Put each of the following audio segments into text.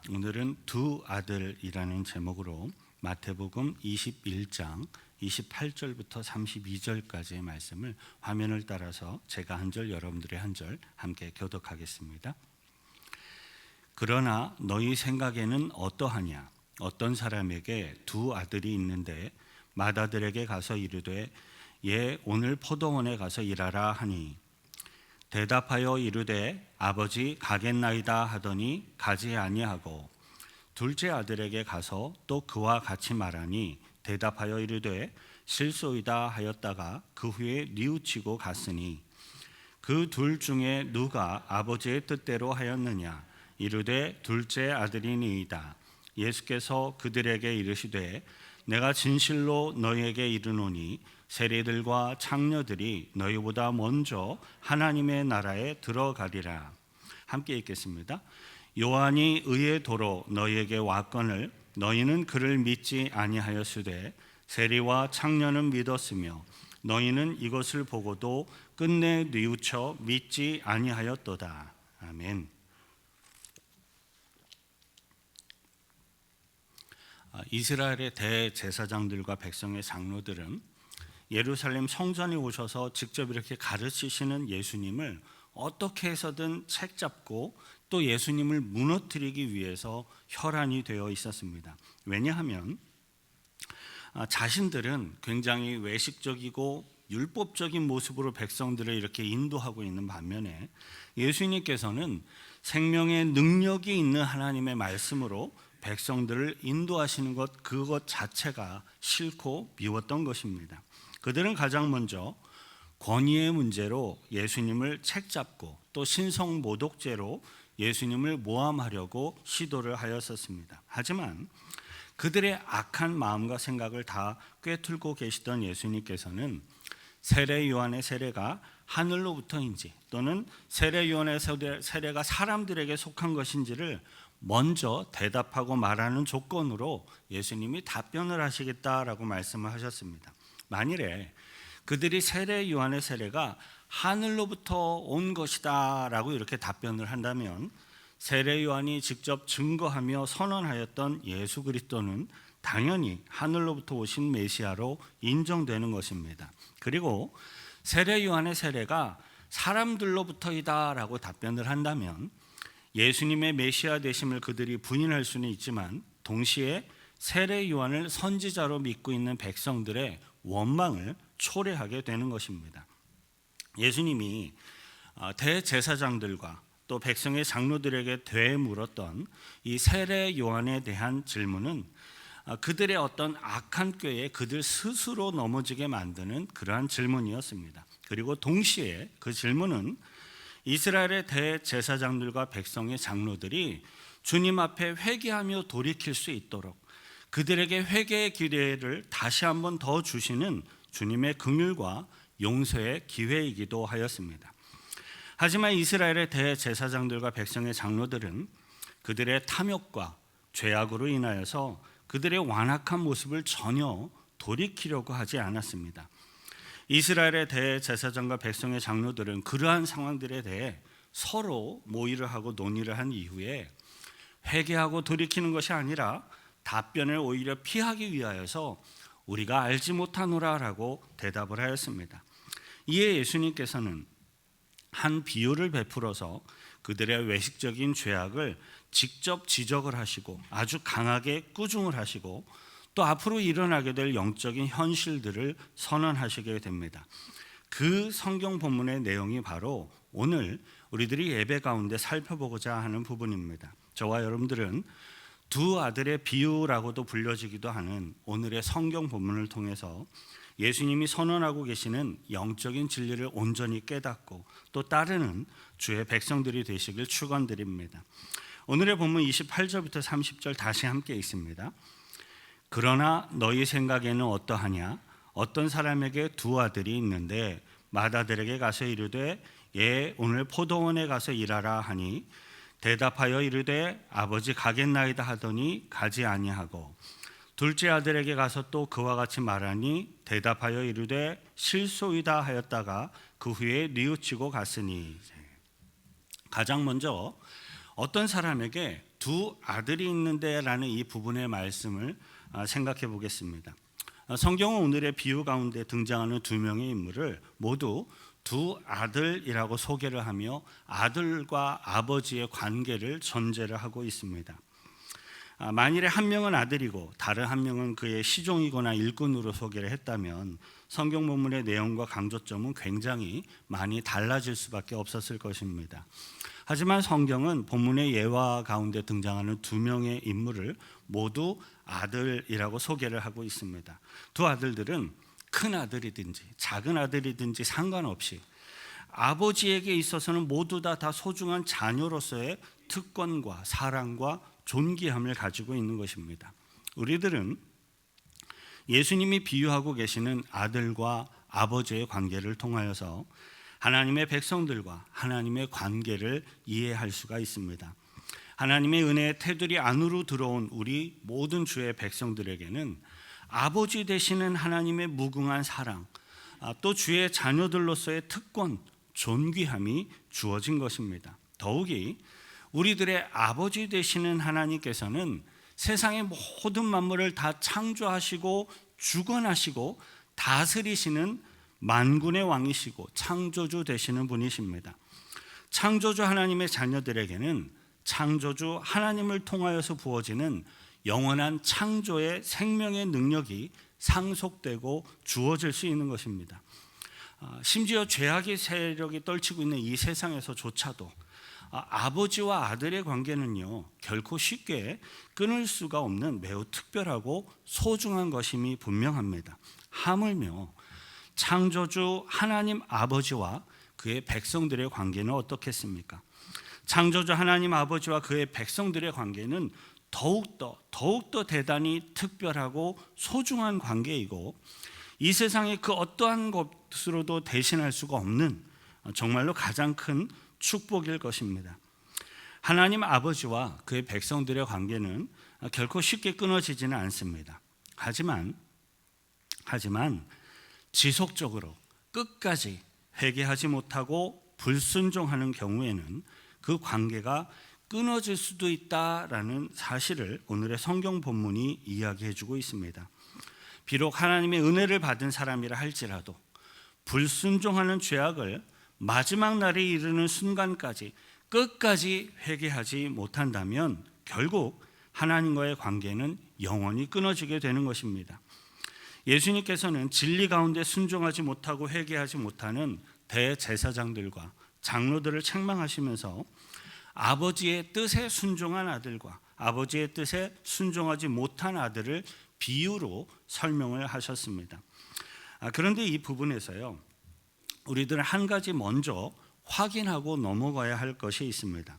오늘은 두 아들이라는 제목으로 마태복음 21장 28절부터 32절까지의 말씀을 화면을 따라서 제가 한 절 여러분들의 한 절 함께 교독하겠습니다. 그러나 너희 생각에는 어떠하냐? 어떤 사람에게 두 아들이 있는데 맏아들에게 가서 이르되 오늘 포도원에 가서 일하라 하니 대답하여 이르되 아버지 가겠나이다 하더니 가지 아니하고 둘째 아들에게 가서 또 그와 같이 말하니 대답하여 이르되 실소이다 하였다가 그 후에 뉘우치고 갔으니 그 둘 중에 누가 아버지의 뜻대로 하였느냐? 이르되 둘째 아들이니이다. 예수께서 그들에게 이르시되 내가 진실로 너희에게 이르노니 세리들과 창녀들이 너희보다 먼저 하나님의 나라에 들어가리라. 함께 읽겠습니다. 요한이 의의 도로 너희에게 왔거늘 너희는 그를 믿지 아니하였으되 세리와 창녀는 믿었으며 너희는 이것을 보고도 끝내 뉘우쳐 믿지 아니하였도다. 아멘. 이스라엘의 대제사장들과 백성의 장로들은 예루살렘 성전에 오셔서 직접 이렇게 가르치시는 예수님을 어떻게 해서든 책잡고 또 예수님을 무너뜨리기 위해서 혈안이 되어 있었습니다. 왜냐하면 자신들은 굉장히 외식적이고 율법적인 모습으로 백성들을 이렇게 인도하고 있는 반면에 예수님께서는 생명의 능력이 있는 하나님의 말씀으로 백성들을 인도하시는 것, 그것 자체가 싫고 미웠던 것입니다. 그들은 가장 먼저 권위의 문제로 예수님을 책잡고 또 신성모독죄로 예수님을 모함하려고 시도를 하였었습니다. 하지만 그들의 악한 마음과 생각을 다 꿰뚫고 계시던 예수님께서는 세례 요한의 세례가 하늘로부터인지 또는 세례 요한의 세례가 사람들에게 속한 것인지를 먼저 대답하고 말하는 조건으로 예수님이 답변을 하시겠다라고 말씀을 하셨습니다. 만일에 그들이 세례 요한의 세례가 하늘로부터 온 것이다 라고 이렇게 답변을 한다면 세례 요한이 직접 증거하며 선언하였던 예수 그리스도는 당연히 하늘로부터 오신 메시아로 인정되는 것입니다. 그리고 세례 요한의 세례가 사람들로부터이다 라고 답변을 한다면 예수님의 메시아 되심을 그들이 부인할 수는 있지만 동시에 세례 요한을 선지자로 믿고 있는 백성들의 원망을 초래하게 되는 것입니다. 예수님이 대제사장들과 또 백성의 장로들에게 되물었던 이 세례 요한에 대한 질문은 그들의 어떤 악한 꾀에 그들 스스로 넘어지게 만드는 그러한 질문이었습니다. 그리고 동시에 그 질문은 이스라엘의 대제사장들과 백성의 장로들이 주님 앞에 회개하며 돌이킬 수 있도록 그들에게 회개의 기회를 다시 한번 더 주시는 주님의 긍휼과 용서의 기회이기도 하였습니다. 하지만 이스라엘의 대제사장들과 백성의 장로들은 그들의 탐욕과 죄악으로 인하여서 그들의 완악한 모습을 전혀 돌이키려고 하지 않았습니다. 이스라엘의 대제사장과 백성의 장로들은 그러한 상황들에 대해 서로 모의를 하고 논의를 한 이후에 회개하고 돌이키는 것이 아니라 답변을 오히려 피하기 위하여서 우리가 알지 못하노라라고 대답을 하였습니다. 이에 예수님께서는 한 비유를 베풀어서 그들의 외식적인 죄악을 직접 지적을 하시고 아주 강하게 꾸중을 하시고 또 앞으로 일어나게 될 영적인 현실들을 선언하시게 됩니다. 그 성경 본문의 내용이 바로 오늘 우리들이 예배 가운데 살펴보고자 하는 부분입니다. 저와 여러분들은 두 아들의 비유라고도 불려지기도 하는 오늘의 성경 본문을 통해서 예수님이 선언하고 계시는 영적인 진리를 온전히 깨닫고 또 따르는 주의 백성들이 되시길 축원드립니다. 오늘의 본문 28절부터 30절 다시 함께 읽습니다. 그러나 너희 생각에는 어떠하냐? 어떤 사람에게 두 아들이 있는데 맏아들에게 가서 이르되 오늘 포도원에 가서 일하라 하니 대답하여 이르되 아버지 가겠나이다 하더니 가지 아니하고 둘째 아들에게 가서 또 그와 같이 말하니 대답하여 이르되 실소이다 하였다가 그 후에 뉘우치고 갔으니 가장 먼저 어떤 사람에게 두 아들이 있는데라는 이 부분의 말씀을 생각해 보겠습니다. 성경은 오늘의 비유 가운데 등장하는 두 명의 인물을 모두 두 아들이라고 소개를 하며 아들과 아버지의 관계를 전제를 하고 있습니다. 만일에 한 명은 아들이고 다른 한 명은 그의 시종이거나 일꾼으로 소개를 했다면 성경 본문의 내용과 강조점은 굉장히 많이 달라질 수밖에 없었을 것입니다. 하지만 성경은 본문의 예화 가운데 등장하는 두 명의 인물을 모두 아들이라고 소개를 하고 있습니다. 두 아들들은 큰 아들이든지 작은 아들이든지 상관없이 아버지에게 있어서는 모두 다 소중한 자녀로서의 특권과 사랑과 존귀함을 가지고 있는 것입니다. 우리들은 예수님이 비유하고 계시는 아들과 아버지의 관계를 통하여서 하나님의 백성들과 하나님의 관계를 이해할 수가 있습니다. 하나님의 은혜의 테두리 안으로 들어온 우리 모든 주의 백성들에게는 아버지 되시는 하나님의 무궁한 사랑, 또 주의 자녀들로서의 특권, 존귀함이 주어진 것입니다. 더욱이 우리들의 아버지 되시는 하나님께서는 세상의 모든 만물을 다 창조하시고 주관하시고 다스리시는 만군의 왕이시고 창조주 되시는 분이십니다. 창조주 하나님의 자녀들에게는 창조주 하나님을 통하여서 부어지는 영원한 창조의 생명의 능력이 상속되고 주어질 수 있는 것입니다. 심지어 죄악의 세력이 떨치고 있는 이 세상에서조차도 아버지와 아들의 관계는요, 결코 쉽게 끊을 수가 없는 매우 특별하고 소중한 것임이 분명합니다. 하물며 창조주 하나님 아버지와 그의 백성들의 관계는 어떻겠습니까? 창조주 하나님 아버지와 그의 백성들의 관계는 더욱더 대단히 특별하고 소중한 관계이고 이 세상의 그 어떠한 것으로도 대신할 수가 없는 정말로 가장 큰 축복일 것입니다. 하나님 아버지와 그의 백성들의 관계는 결코 쉽게 끊어지지는 않습니다. 하지만 지속적으로 끝까지 회개하지 못하고 불순종하는 경우에는 그 관계가 끊어질 수도 있다라는 사실을 오늘의 성경 본문이 이야기해 주고 있습니다. 비록 하나님의 은혜를 받은 사람이라 할지라도 불순종하는 죄악을 마지막 날에 이르는 순간까지 끝까지 회개하지 못한다면 결국 하나님과의 관계는 영원히 끊어지게 되는 것입니다. 예수님께서는 진리 가운데 순종하지 못하고 회개하지 못하는 대제사장들과 장로들을 책망하시면서 아버지의 뜻에 순종한 아들과 아버지의 뜻에 순종하지 못한 아들을 비유로 설명을 하셨습니다. 그런데 이 부분에서요, 우리들은 한 가지 먼저 확인하고 넘어가야 할 것이 있습니다.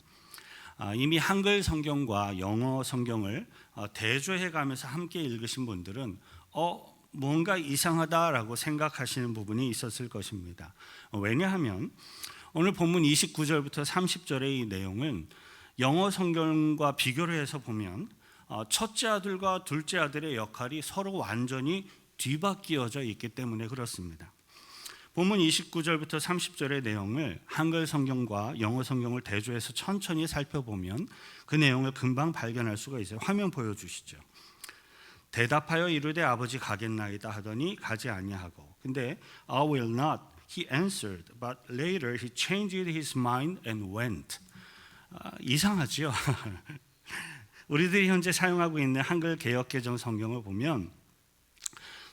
이미 한글 성경과 영어 성경을 대조해 가면서 함께 읽으신 분들은 뭔가 이상하다라고 생각하시는 부분이 있었을 것입니다. 왜냐하면 오늘 본문 29절부터 30절의 이 내용은 영어 성경과 비교를 해서 보면 첫째 아들과 둘째 아들의 역할이 서로 완전히 뒤바뀌어져 있기 때문에 그렇습니다. 본문 29절부터 30절의 내용을 한글 성경과 영어 성경을 대조해서 천천히 살펴보면 그 내용을 금방 발견할 수가 있어요. 화면 보여주시죠. 대답하여 이르되 아버지 가겠나이다 하더니 가지 아니하고, 근데 I will not, he answered, but later he changed his mind and went. 이상하죠. 우리들이 현재 사용하고 있는 한글 개역개정 성경을 보면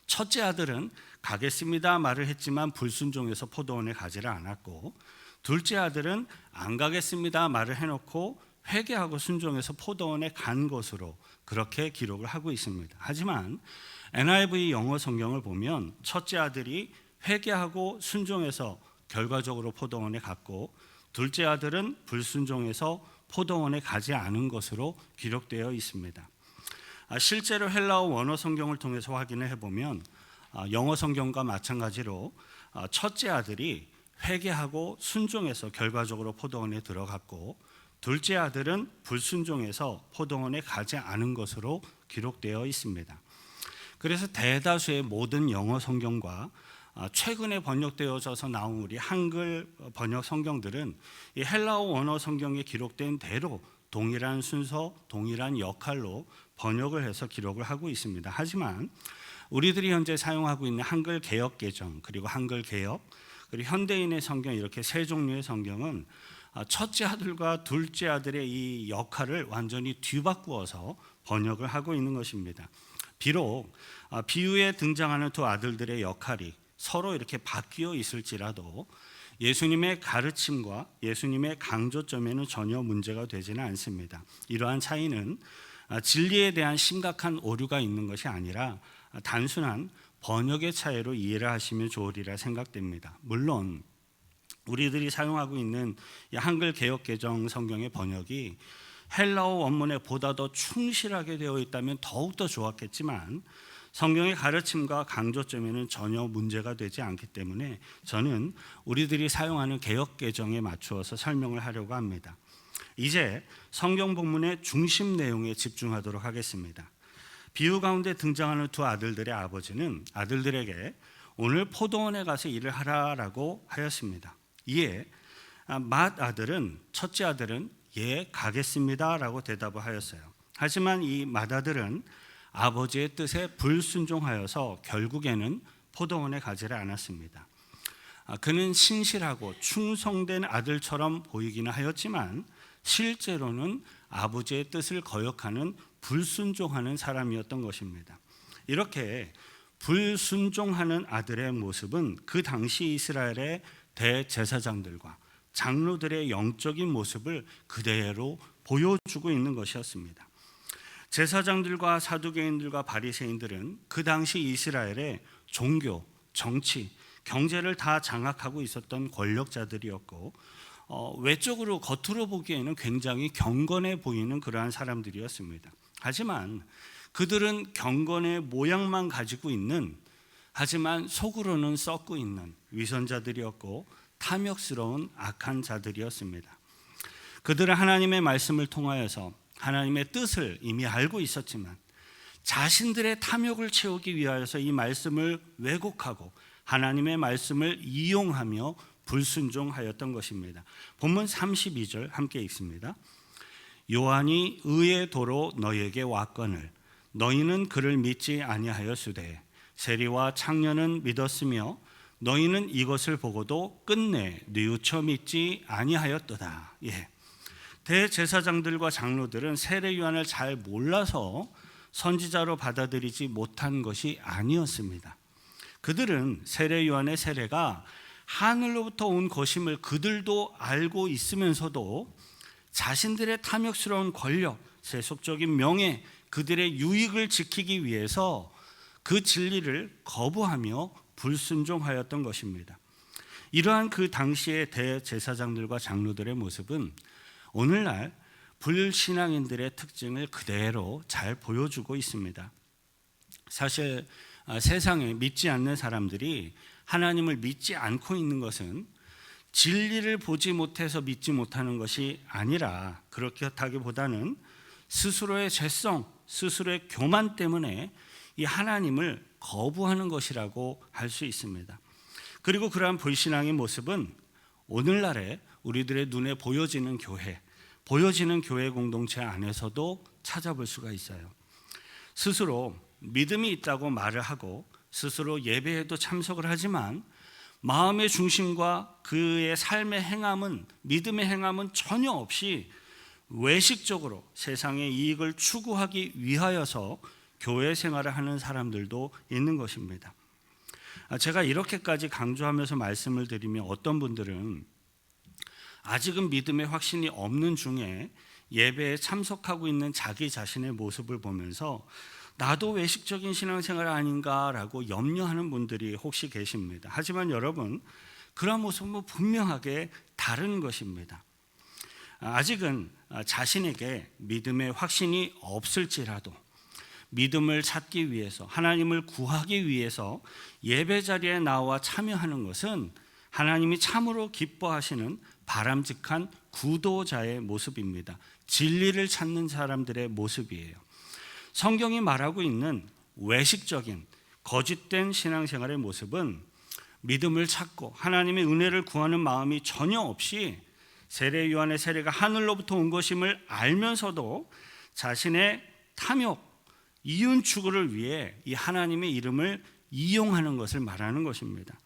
첫째 아들은 가겠습니다 말을 했지만 불순종해서 포도원에 가지를 않았고, 둘째 아들은 안 가겠습니다 말을 해놓고 회개하고 순종해서 포도원에 간 것으로 그렇게 기록을 하고 있습니다. 하지만 NIV 영어 성경을 보면 첫째 아들이 회개하고 순종해서 결과적으로 포도원에 갔고, 둘째 아들은 불순종해서 포도원에 가지 않은 것으로 기록되어 있습니다. 실제로 헬라어 원어 성경을 통해서 확인을 해보면 영어 성경과 마찬가지로 첫째 아들이 회개하고 순종해서 결과적으로 포도원에 들어갔고, 둘째 아들은 불순종해서 포도원에 가지 않은 것으로 기록되어 있습니다. 그래서 대다수의 모든 영어 성경과 최근에 번역되어져서 나온 우리 한글 번역 성경들은 이 헬라어 원어 성경에 기록된 대로 동일한 순서, 동일한 역할로 번역을 해서 기록을 하고 있습니다. 하지만 우리들이 현재 사용하고 있는 한글 개역 개정, 그리고 한글 개역, 그리고 현대인의 성경, 이렇게 세 종류의 성경은 첫째 아들과 둘째 아들의 이 역할을 완전히 뒤바꾸어서 번역을 하고 있는 것입니다. 비록 비유에 등장하는 두 아들들의 역할이 서로 이렇게 바뀌어 있을지라도 예수님의 가르침과 예수님의 강조점에는 전혀 문제가 되지는 않습니다. 이러한 차이는 진리에 대한 심각한 오류가 있는 것이 아니라 단순한 번역의 차이로 이해를 하시면 좋으리라 생각됩니다. 물론 우리들이 사용하고 있는 한글 개역 개정 성경의 번역이 헬라어 원문에 보다 더 충실하게 되어 있다면 더욱더 좋았겠지만 성경의 가르침과 강조점에는 전혀 문제가 되지 않기 때문에 저는 우리들이 사용하는 개역 개정에 맞추어서 설명을 하려고 합니다. 이제 성경 본문의 중심 내용에 집중하도록 하겠습니다. 비유 가운데 등장하는 두 아들들의 아버지는 아들들에게 오늘 포도원에 가서 일을 하라라고 하였습니다. 이에 맏아들은, 첫째 아들은 예 가겠습니다라고 대답을 하였어요. 하지만 이 맏아들은 아버지의 뜻에 불순종하여서 결국에는 포도원에 가지를 않았습니다. 그는 신실하고 충성된 아들처럼 보이기는 하였지만 실제로는 아버지의 뜻을 거역하는 불순종하는 사람이었던 것입니다. 이렇게 불순종하는 아들의 모습은 그 당시 이스라엘의 대제사장들과 장로들의 영적인 모습을 그대로 보여주고 있는 것이었습니다. 제사장들과 사두개인들과 바리새인들은 그 당시 이스라엘의 종교, 정치, 경제를 다 장악하고 있었던 권력자들이었고 외적으로 겉으로 보기에는 굉장히 경건해 보이는 그러한 사람들이었습니다. 하지만 그들은 경건의 모양만 가지고 있는, 하지만 속으로는 썩고 있는 위선자들이었고 탐욕스러운 악한 자들이었습니다. 그들은 하나님의 말씀을 통하여서 하나님의 뜻을 이미 알고 있었지만 자신들의 탐욕을 채우기 위하여서 이 말씀을 왜곡하고 하나님의 말씀을 이용하며 불순종하였던 것입니다. 본문 32절 함께 읽습니다. 요한이 의의 도로 너희에게 왔거늘 너희는 그를 믿지 아니하였으되 세리와 창녀는 믿었으며 너희는 이것을 보고도 끝내 뉘우쳐 믿지 아니하였도다. 대제사장들과 장로들은 세례 요한을 잘 몰라서 선지자로 받아들이지 못한 것이 아니었습니다. 그들은 세례 요한의 세례가 하늘로부터 온 것임을 그들도 알고 있으면서도 자신들의 탐욕스러운 권력, 세속적인 명예, 그들의 유익을 지키기 위해서 그 진리를 거부하며 불순종하였던 것입니다. 이러한 그 당시의 대제사장들과 장로들의 모습은 오늘날 불신앙인들의 특징을 그대로 잘 보여주고 있습니다. 사실 세상에 믿지 않는 사람들이 하나님을 믿지 않고 있는 것은 진리를 보지 못해서 믿지 못하는 것이 아니라 그렇다기보다는 스스로의 죄성, 스스로의 교만 때문에 이 하나님을 거부하는 것이라고 할 수 있습니다. 그리고 그러한 불신앙의 모습은 오늘날에 우리들의 눈에 보여지는 교회 공동체 안에서도 찾아볼 수가 있어요. 스스로 믿음이 있다고 말을 하고 스스로 예배에도 참석을 하지만 마음의 중심과 그의 삶의 행함은, 믿음의 행함은 전혀 없이 외식적으로 세상의 이익을 추구하기 위하여서 교회 생활을 하는 사람들도 있는 것입니다. 제가 이렇게까지 강조하면서 말씀을 드리면 어떤 분들은 아직은 믿음의 확신이 없는 중에 예배에 참석하고 있는 자기 자신의 모습을 보면서 나도 외식적인 신앙생활 아닌가라고 염려하는 분들이 혹시 계십니다. 하지만 여러분, 그런 모습은 분명하게 다른 것입니다. 아직은 자신에게 믿음의 확신이 없을지라도 믿음을 찾기 위해서, 하나님을 구하기 위해서 예배 자리에 나와 참여하는 것은 하나님이 참으로 기뻐하시는 바람직한 구도자의 모습입니다. 진리를 찾는 사람들의 모습이에요. 성경이 말하고 있는 외식적인 거짓된 신앙생활의 모습은 믿음을 찾고 하나님의 은혜를 구하는 마음이 전혀 없이 세례 요한의 세례가 하늘로부터 온 것임을 알면서도 자신의 탐욕, 이윤 추구를 위해 이 하나님의 이름을 이용하는 것을 말하는 것입니다.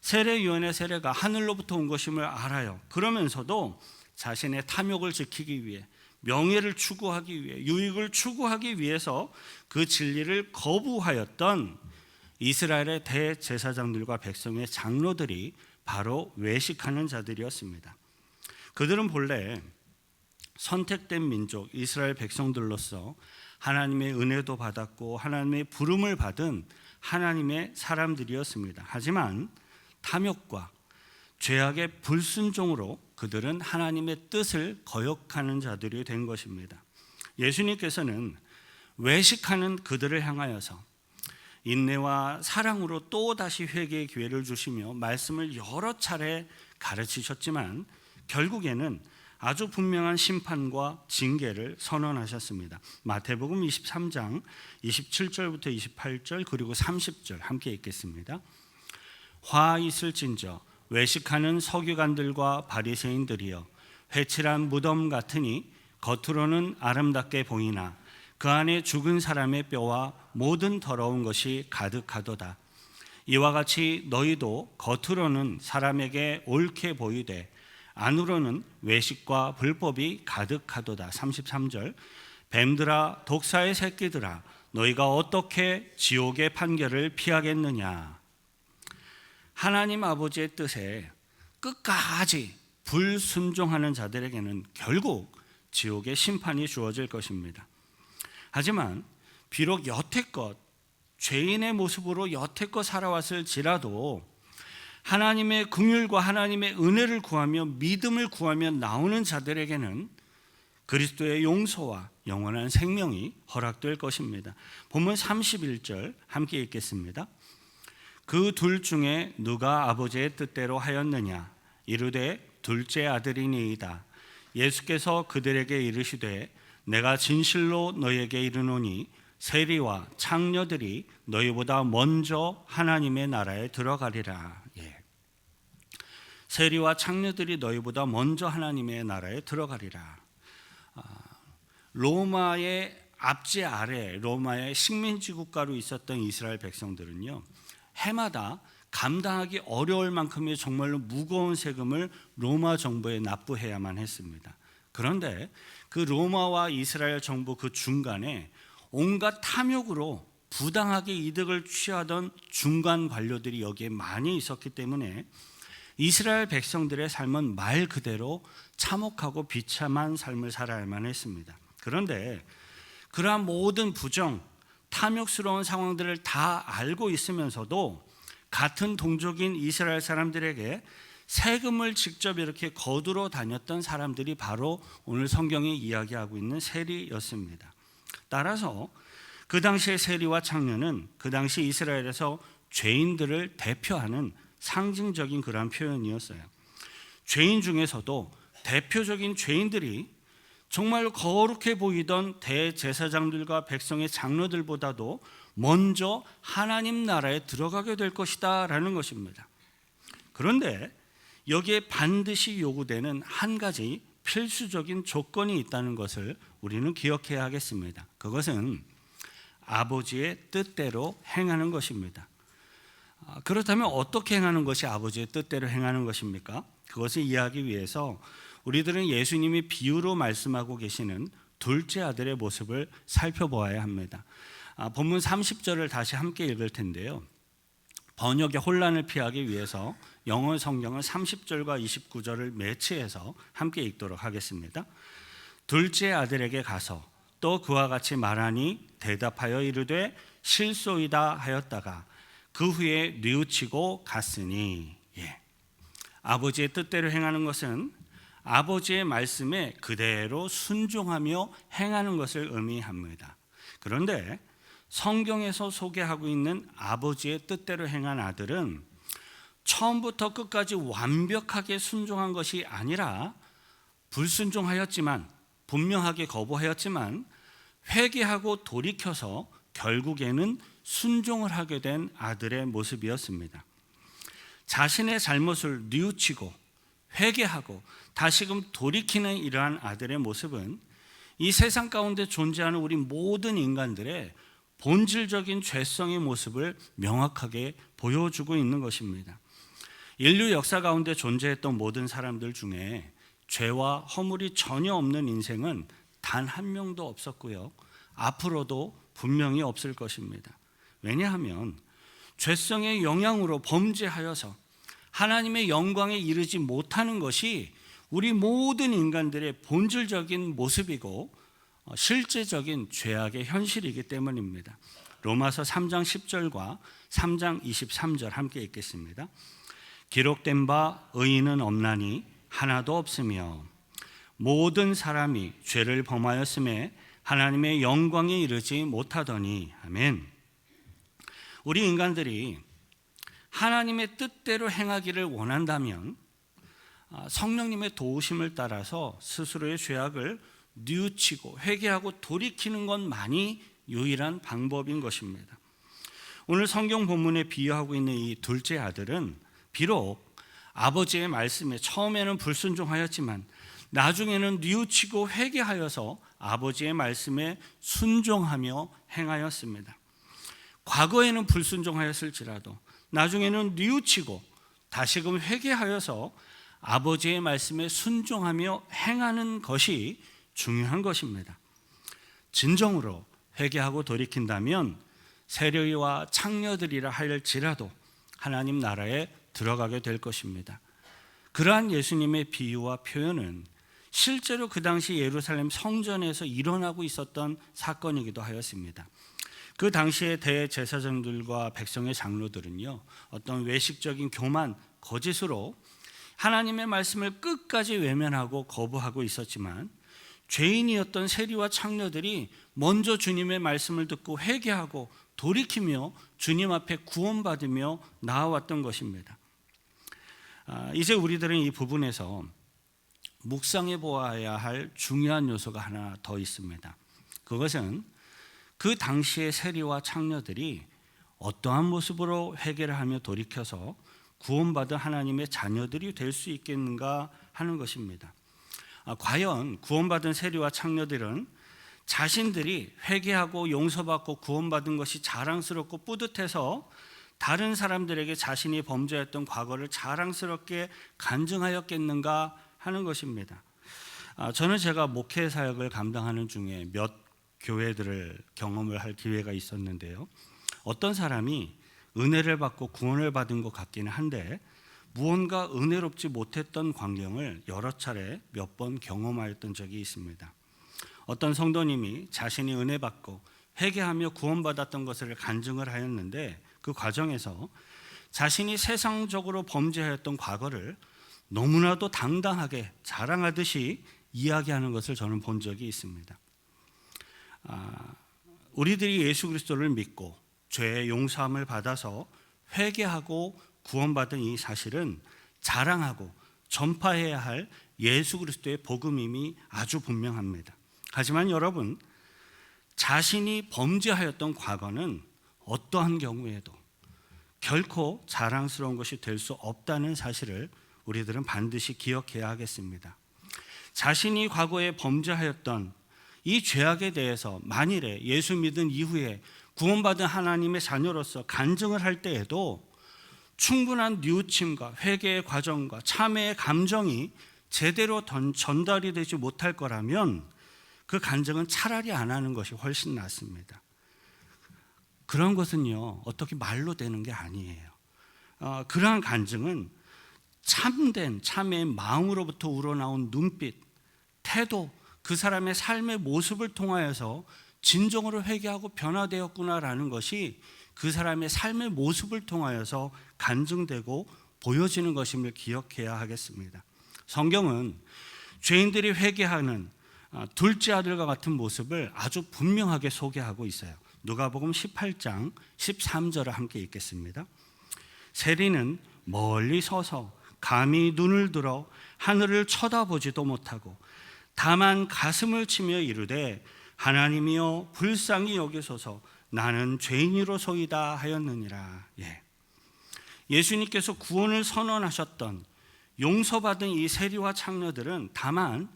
세례 요한의 세례가 하늘로부터 온 것임을 알아요. 그러면서도 자신의 탐욕을 지키기 위해, 명예를 추구하기 위해, 유익을 추구하기 위해서 그 진리를 거부하였던 이스라엘의 대제사장들과 백성의 장로들이 바로 외식하는 자들이었습니다. 그들은 본래 선택된 민족 이스라엘 백성들로서 하나님의 은혜도 받았고 하나님의 부름을 받은 하나님의 사람들이었습니다. 하지만 탐욕과 죄악의 불순종으로 그들은 하나님의 뜻을 거역하는 자들이 된 것입니다. 예수님께서는 외식하는 그들을 향하여서 인내와 사랑으로 또다시 회개의 기회를 주시며 말씀을 여러 차례 가르치셨지만 결국에는 아주 분명한 심판과 징계를 선언하셨습니다. 마태복음 23장 27절부터 28절 그리고 30절 함께 읽겠습니다. 화 있을진저 외식하는 서기관들과 바리새인들이여, 회칠한 무덤 같으니 겉으로는 아름답게 보이나 그 안에 죽은 사람의 뼈와 모든 더러운 것이 가득하도다. 이와 같이 너희도 겉으로는 사람에게 옳게 보이되 안으로는 외식과 불법이 가득하도다. 33절 뱀들아 독사의 새끼들아 너희가 어떻게 지옥의 판결을 피하겠느냐. 하나님 아버지의 뜻에 끝까지 불순종하는 자들에게는 결국 지옥의 심판이 주어질 것입니다. 하지만 비록 여태껏 죄인의 모습으로 여태껏 살아왔을지라도 하나님의 긍휼과 하나님의 은혜를 구하며 믿음을 구하며 나오는 자들에게는 그리스도의 용서와 영원한 생명이 허락될 것입니다. 본문 31절 함께 읽겠습니다. 그 둘 중에 누가 아버지의 뜻대로 하였느냐. 이르되 둘째 아들이니이다. 예수께서 그들에게 이르시되 내가 진실로 너희에게 이르노니 세리와 창녀들이 너희보다 먼저 하나님의 나라에 들어가리라. 세리와 창녀들이 너희보다 먼저 하나님의 나라에 들어가리라. 로마의 압제 아래 로마의 식민지 국가로 있었던 이스라엘 백성들은요, 해마다 감당하기 어려울 만큼의 정말로 무거운 세금을 로마 정부에 납부해야만 했습니다. 그런데 그 로마와 이스라엘 정부 그 중간에 온갖 탐욕으로 부당하게 이득을 취하던 중간 관료들이 여기에 많이 있었기 때문에 이스라엘 백성들의 삶은 말 그대로 참혹하고 비참한 삶을 살아야만 했습니다. 그런데 그러한 모든 부정, 탐욕스러운 상황들을 다 알고 있으면서도 같은 동족인 이스라엘 사람들에게 세금을 직접 이렇게 거두러 다녔던 사람들이 바로 오늘 성경이 이야기하고 있는 세리였습니다. 따라서 그 당시의 세리와 창녀는 그 당시 이스라엘에서 죄인들을 대표하는 상징적인 그러한 표현이었어요. 죄인 중에서도 대표적인 죄인들이 정말 거룩해 보이던 대제사장들과 백성의 장로들보다도 먼저 하나님 나라에 들어가게 될 것이다 라는 것입니다. 그런데 여기에 반드시 요구되는 한 가지 필수적인 조건이 있다는 것을 우리는 기억해야 하겠습니다. 그것은 아버지의 뜻대로 행하는 것입니다. 그렇다면 어떻게 행하는 것이 아버지의 뜻대로 행하는 것입니까? 그것을 이해하기 위해서 우리들은 예수님이 비유로 말씀하고 계시는 둘째 아들의 모습을 살펴보아야 합니다. 본문 30절을 다시 함께 읽을 텐데요. 번역의 혼란을 피하기 위해서 영어 성경은 30절과 29절을 매치해서 함께 읽도록 하겠습니다. 둘째 아들에게 가서 또 그와 같이 말하니 대답하여 이르되 실소이다 하였다가 그 후에 뉘우치고 갔으니. 아버지의 뜻대로 행하는 것은 아버지의 말씀에 그대로 순종하며 행하는 것을 의미합니다. 그런데 성경에서 소개하고 있는 아버지의 뜻대로 행한 아들은 처음부터 끝까지 완벽하게 순종한 것이 아니라 불순종하였지만, 분명하게 거부하였지만 회개하고 돌이켜서 결국에는 순종을 하게 된 아들의 모습이었습니다. 자신의 잘못을 뉘우치고 회개하고 다시금 돌이키는 이러한 아들의 모습은 이 세상 가운데 존재하는 우리 모든 인간들의 본질적인 죄성의 모습을 명확하게 보여주고 있는 것입니다. 인류 역사 가운데 존재했던 모든 사람들 중에 죄와 허물이 전혀 없는 인생은 단 한 명도 없었고요. 앞으로도 분명히 없을 것입니다. 왜냐하면 죄성의 영향으로 범죄하여서 하나님의 영광에 이르지 못하는 것이 우리 모든 인간들의 본질적인 모습이고 실제적인 죄악의 현실이기 때문입니다. 로마서 3장 10절과 3장 23절 함께 읽겠습니다. 기록된 바 의인은 없나니 하나도 없으며 모든 사람이 죄를 범하였음에 하나님의 영광에 이르지 못하더니. 아멘. 우리 인간들이 하나님의 뜻대로 행하기를 원한다면 성령님의 도우심을 따라서 스스로의 죄악을 뉘우치고 회개하고 돌이키는 것만이 유일한 방법인 것입니다. 오늘 성경 본문에 비유하고 있는 이 둘째 아들은 비록 아버지의 말씀에 처음에는 불순종하였지만 나중에는 뉘우치고 회개하여서 아버지의 말씀에 순종하며 행하였습니다. 과거에는 불순종하였을지라도 나중에는 뉘우치고 다시금 회개하여서 아버지의 말씀에 순종하며 행하는 것이 중요한 것입니다. 진정으로 회개하고 돌이킨다면 세리와 창녀들이라 할지라도 하나님 나라에 들어가게 될 것입니다. 그러한 예수님의 비유와 표현은 실제로 그 당시 예루살렘 성전에서 일어나고 있었던 사건이기도 하였습니다. 그 당시에 대제사장들과 백성의 장로들은요, 어떤 외식적인 교만, 거짓으로 하나님의 말씀을 끝까지 외면하고 거부하고 있었지만 죄인이었던 세리와 창녀들이 먼저 주님의 말씀을 듣고 회개하고 돌이키며 주님 앞에 구원받으며 나아왔던 것입니다. 이제 우리들은 이 부분에서 묵상해 보아야 할 중요한 요소가 하나 더 있습니다. 그것은 그 당시의 세리와 창녀들이 어떠한 모습으로 회개를 하며 돌이켜서 구원받은 하나님의 자녀들이 될 수 있겠는가 하는 것입니다. 과연 구원받은 세리와 창녀들은 자신들이 회개하고 용서받고 구원받은 것이 자랑스럽고 뿌듯해서 다른 사람들에게 자신이 범죄했던 과거를 자랑스럽게 간증하였겠는가 하는 것입니다. 저는 제가 목회 사역을 감당하는 중에 몇 교회들을 경험을 할 기회가 있었는데요. 어떤 사람이 은혜를 받고 구원을 받은 것 같기는 한데 무언가 은혜롭지 못했던 광경을 여러 차례 몇 번 경험하였던 적이 있습니다. 어떤 성도님이 자신이 은혜 받고 회개하며 구원받았던 것을 간증을 하였는데 그 과정에서 자신이 세상적으로 범죄하였던 과거를 너무나도 당당하게 자랑하듯이 이야기하는 것을 저는 본 적이 있습니다. 우리들이 예수 그리스도를 믿고 죄의 용서함을 받아서 회개하고 구원받은 이 사실은 자랑하고 전파해야 할 예수 그리스도의 복음임이 아주 분명합니다. 하지만 여러분, 자신이 범죄하였던 과거는 어떠한 경우에도 결코 자랑스러운 것이 될 수 없다는 사실을 우리들은 반드시 기억해야 하겠습니다. 자신이 과거에 범죄하였던 이 죄악에 대해서 만일에 예수 믿은 이후에 구원받은 하나님의 자녀로서 간증을 할 때에도 충분한 뉘우침과 회개의 과정과 참회의 감정이 제대로 전달이 되지 못할 거라면 그 간증은 차라리 안 하는 것이 훨씬 낫습니다. 그런 것은요, 어떻게 말로 되는 게 아니에요. 그러한 간증은 참된 참회의 마음으로부터 우러나온 눈빛, 태도, 그 사람의 삶의 모습을 통하여서 진정으로 회개하고 변화되었구나라는 것이 그 사람의 삶의 모습을 통하여서 간증되고 보여지는 것임을 기억해야 하겠습니다. 성경은 죄인들이 회개하는 둘째 아들과 같은 모습을 아주 분명하게 소개하고 있어요. 누가복음 18장 13절을 함께 읽겠습니다. 세리는 멀리 서서 감히 눈을 들어 하늘을 쳐다보지도 못하고 다만 가슴을 치며 이르되 하나님이여 불쌍히 여기소서 나는 죄인이로소이다 하였느니라. 예수님께서 구원을 선언하셨던 용서받은 이 세리와 창녀들은 다만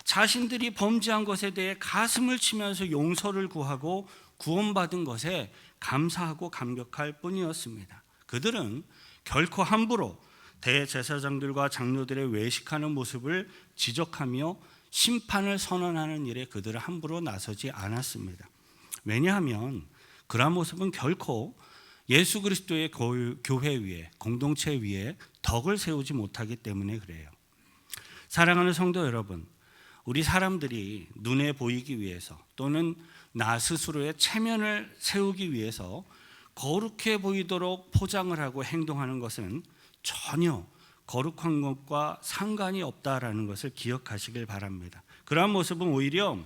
자신들이 범죄한 것에 대해 가슴을 치면서 용서를 구하고 구원받은 것에 감사하고 감격할 뿐이었습니다. 그들은 결코 함부로 대제사장들과 장로들의 외식하는 모습을 지적하며 심판을 선언하는 일에 그들은 함부로 나서지 않았습니다. 왜냐하면 그러한 모습은 결코 예수 그리스도의 교회 위에, 공동체 위에 덕을 세우지 못하기 때문에 그래요. 사랑하는 성도 여러분, 우리 사람들이 눈에 보이기 위해서 또는 나 스스로의 체면을 세우기 위해서 거룩해 보이도록 포장을 하고 행동하는 것은 전혀 거룩한 것과 상관이 없다라는 것을 기억하시길 바랍니다. 그러한 모습은 오히려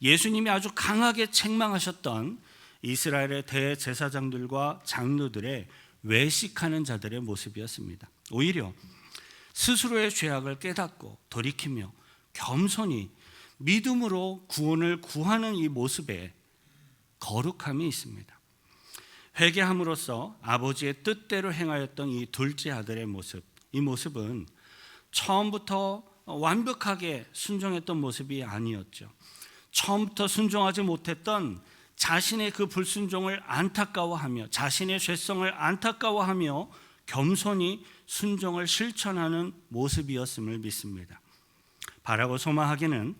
예수님이 아주 강하게 책망하셨던 이스라엘의 대제사장들과 장로들의 외식하는 자들의 모습이었습니다. 오히려 스스로의 죄악을 깨닫고 돌이키며 겸손히 믿음으로 구원을 구하는 이 모습에 거룩함이 있습니다. 회개함으로써 아버지의 뜻대로 행하였던 이 둘째 아들의 모습, 이 모습은 처음부터 완벽하게 순종했던 모습이 아니었죠. 처음부터 순종하지 못했던 자신의 그 불순종을 안타까워하며 자신의 죄성을 안타까워하며 겸손히 순종을 실천하는 모습이었음을 믿습니다. 바라고 소망하기는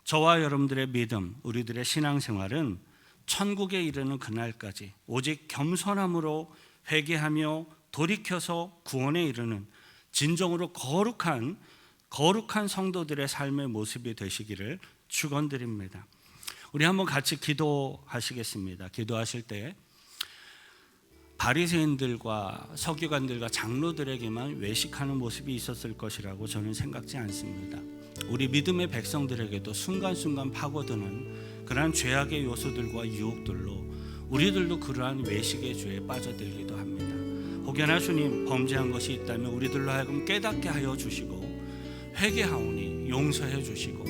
저와 여러분들의 믿음, 우리들의 신앙생활은 천국에 이르는 그날까지 오직 겸손함으로 회개하며 돌이켜서 구원에 이르는 진정으로 거룩한 성도들의 삶의 모습이 되시기를 축원드립니다. 우리 한번 같이 기도하시겠습니다. 기도하실 때 바리새인들과 서기관들과 장로들에게만 외식하는 모습이 있었을 것이라고 저는 생각지 않습니다. 우리 믿음의 백성들에게도 순간순간 파고드는 그러한 죄악의 요소들과 유혹들로 우리들도 그러한 외식의 죄에 빠져들기도 합니다. 혹여나 주님 범죄한 것이 있다면 우리들로 하여금 깨닫게 하여 주시고 회개하오니 용서해 주시고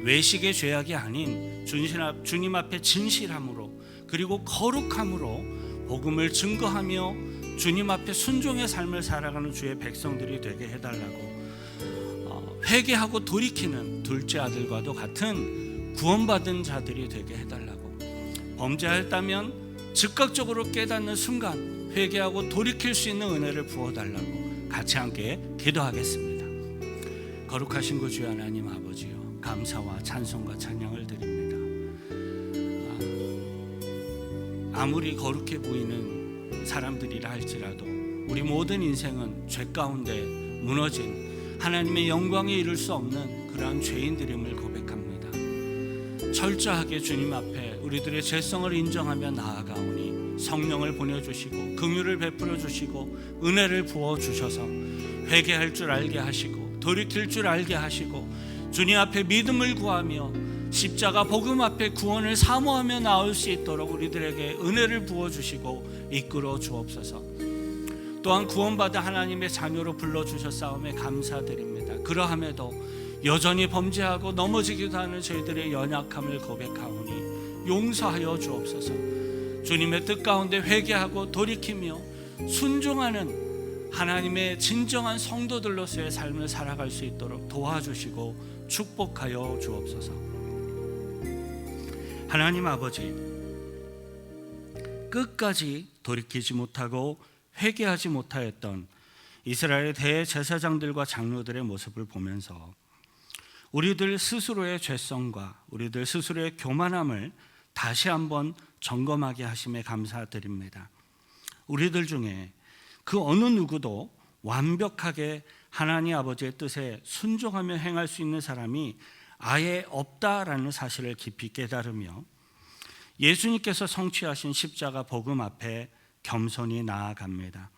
외식의 죄악이 아닌 주님 앞에 진실함으로 그리고 거룩함으로 복음을 증거하며 주님 앞에 순종의 삶을 살아가는 주의 백성들이 되게 해달라고, 회개하고 돌이키는 둘째 아들과도 같은 구원받은 자들이 되게 해달라고, 범죄했다면 즉각적으로 깨닫는 순간 회개하고 돌이킬 수 있는 은혜를 부어달라고 같이 함께 기도하겠습니다. 거룩하신 그 주 하나님 아버지요, 감사와 찬송과 찬양을 드립니다. 아무리 거룩해 보이는 사람들이라 할지라도 우리 모든 인생은 죄 가운데 무너진 하나님의 영광에 이를 수 없는 그러한 죄인들임을 고백합니다. 철저하게 주님 앞에 우리들의 죄성을 인정하며 나아가오니 성령을 보내주시고 긍휼을 베풀어 주시고 은혜를 부어주셔서 회개할 줄 알게 하시고 돌이킬 줄 알게 하시고 주님 앞에 믿음을 구하며 십자가 복음 앞에 구원을 사모하며 나올 수 있도록 우리들에게 은혜를 부어주시고 이끌어 주옵소서. 또한 구원받아 하나님의 자녀로 불러주셨사오매 감사드립니다. 그러함에도 여전히 범죄하고 넘어지기도 하는 저희들의 연약함을 고백하오니 용서하여 주옵소서. 주님의 뜻 가운데 회개하고 돌이키며 순종하는 하나님의 진정한 성도들로서의 삶을 살아갈 수 있도록 도와주시고 축복하여 주옵소서. 하나님 아버지, 끝까지 돌이키지 못하고 회개하지 못하였던 이스라엘 대제사장들과 장로들의 모습을 보면서 우리들 스스로의 죄성과 우리들 스스로의 교만함을 다시 한번 점검하게 하심에 감사드립니다. 우리들 중에 그 어느 누구도 완벽하게 하나님 아버지의 뜻에 순종하며 행할 수 있는 사람이 아예 없다라는 사실을 깊이 깨달으며 예수님께서 성취하신 십자가 복음 앞에 겸손히 나아갑니다.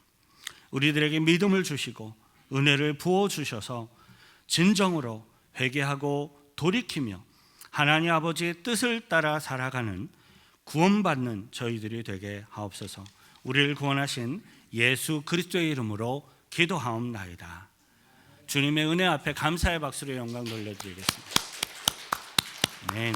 우리들에게 믿음을 주시고 은혜를 부어주셔서 진정으로 회개하고 돌이키며 하나님 아버지의 뜻을 따라 살아가는 구원받는 저희들이 되게 하옵소서. 우리를 구원하신 예수 그리스도의 이름으로 기도하옵나이다. 주님의 은혜 앞에 감사의 박수로 영광 돌려드리겠습니다. 아멘.